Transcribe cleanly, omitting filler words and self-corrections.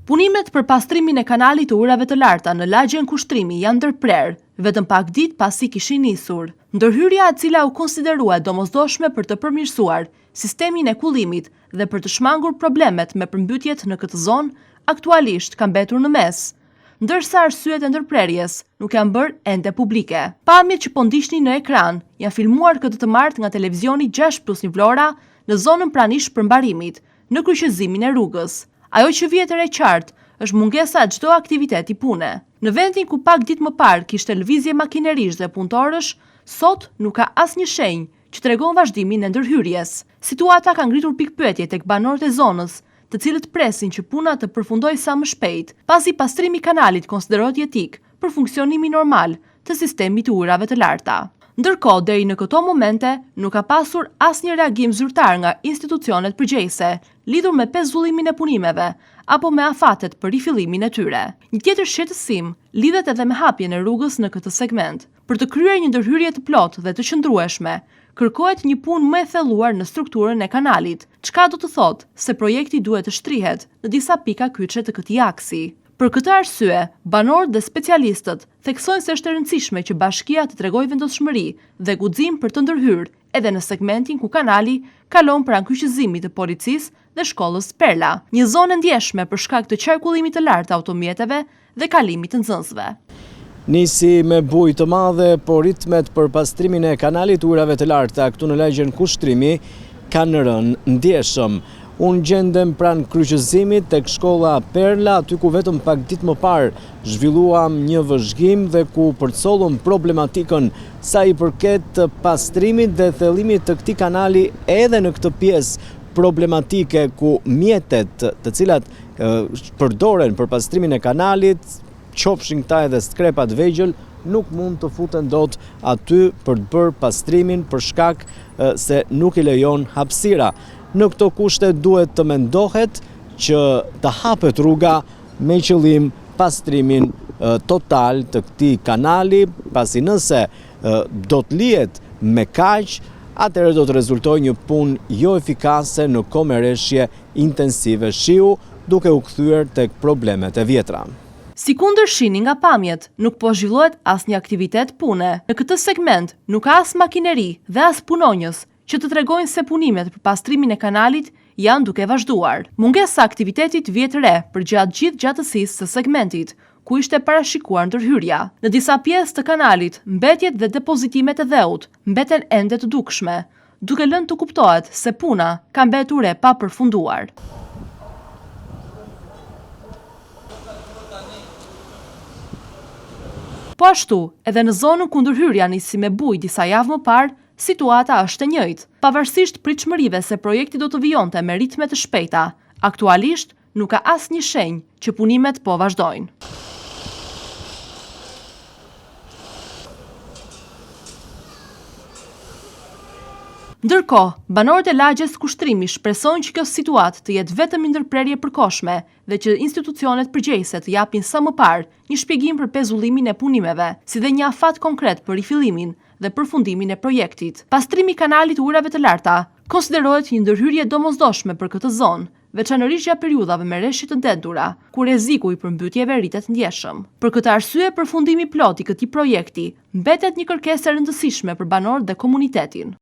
Punimet për pastrimin e kanalit të urave të larta në lagjen Kushtrimi janë ndërprer, vetëm pak ditë pasi kishin nisur. Ndërhyrja e cila u konsiderua domosdoshme për të përmirësuar sistemin e kullimit dhe për të shmangur problemet me përmbytjet në këtë zonë, aktualisht ka mbetur në mes, ndërsa arsyet e ndërprerjes nuk janë bërë ende publike. Pamjet që po ndiqni në ekran janë filmuar këtë të martë nga televizioni 6+1 Vlora në zonën pranish përmbarimit, në kryqëzimin e rrugës. Ajo që vjetër e qartë është mungesa çdo aktiviteti pune. Në vendin ku pak ditë më parë kishte lëvizje makinerish dhe punëtorësh, sot nuk ka asnjë shenjë që tregon vazhdimin e ndërhyrjes. Situata ka ngritur pikpyetje tek banorët e zonës, të cilët presin që puna të përfundojë sa më shpejt, pasi pastrimi i kanalit konsiderohet jetik për funksionimin normal të sistemit të urave të larta. Ndërkohë, deri në këto momente nuk ka pasur asnjë reagim zyrtar nga institucionet përgjegjëse lidhur me pezullimin e punimeve apo me afatet për rifillimin e tyre. Një tjetër shqetësim lidhet edhe me hapjen e rrugës në këtë segment. Për të kryer një ndërhyrje të plotë dhe të qëndrueshme, kërkohet një punë më e thelluar në strukturën e kanalit, çka do të thotë se projekti duhet të shtrihet në disa pika kyçe të këtij aksi. Për këtë arsye, banorët dhe specialistët theksojnë se është e rëndësishme që bashkia të tregojë vendosshmëri dhe guxim për të ndërhyrë edhe në segmentin ku kanali kalon pranë kryqëzimit të policisë dhe shkollës Perla, një zonë e ndjeshme për shkak të qarkullimit të lartë të automjeteve dhe kalimit të nxënësve. Nisi me bujë të madhe, por ritmet për pastrimin e kanalit urave të larta këtu në lagjen Kushtrimi kanë rënë ndjeshëm. Unë gjendem pranë kryqëzimit tek shkolla Perla, aty ku vetëm pak ditë më parë zhvilluam një vëzhgim dhe ku përcollëm problematikën sa i përket pastrimit dhe thellimit të këtij kanali edhe në këtë pjesë problematike ku mjetet të cilat përdoren për pastrimin e kanalit, qofshin këta edhe skrepat vegjël, nuk mund të futen dot aty për të bërë pastrimin për shkak se nuk i lejon hapësira. Në këto kushte duhet të mendohet që të hapet rruga me qëllim pastrimin total të këtij kanali, pasi nëse do të lihet me kaq, atëherë do të rezultojë një punë jo efikase në komerreshje intensive shiu, duke u kthyer tek problemet e vjetra. Si kundërshini nga pamjet, nuk po zhvillohet asnjë aktivitet pune. Në këtë segment nuk ka as makineri dhe as punonjës që të tregojnë se punimet për pastrimin e kanalit janë duke vazhduar. Mungesa e aktivitetit vjet re përgjatë gjithë gjatësisë së segmentit, ku ishte parashikuar ndërhyrja. Në disa pjesë të kanalit, mbetjet dhe depozitimet e dheut mbeten ende të dukshme, duke lënë të kuptohet se puna ka mbetur e papërfunduar. Po ashtu, edhe në zonën ku ndërhyrja nisi me bujë disa javë më parë, situata është e njëjtë. Pavarësisht pritshmërive se projekti do të vijonte me ritme të shpejta, aktualisht nuk ka asnjë shenjë që punimet po vazhdojnë. Ndërkohë, banorët e lagjes Kushtrimi shpresojnë që kjo situatë të jetë vetëm një ndërprerje përkohshme dhe që institucionet përgjegjëse të japin sa më parë një shpjegim për pezullimin e punimeve, si dhe një afat konkret për rifillimin dhe përfundimin e projektit. Pastrimi i kanalit të urave të larta konsiderohet një ndërhyrje domosdoshme për këtë zonë, veçanërisht gjatë periudhave me rreshtit të ndetura, ku rreziku i përmbytjeve rritet ndjeshëm. Për këtë arsye, përfundimi plot i këtij projekti mbetet një kërkesë e rëndësishme për banorët dhe komunitetin.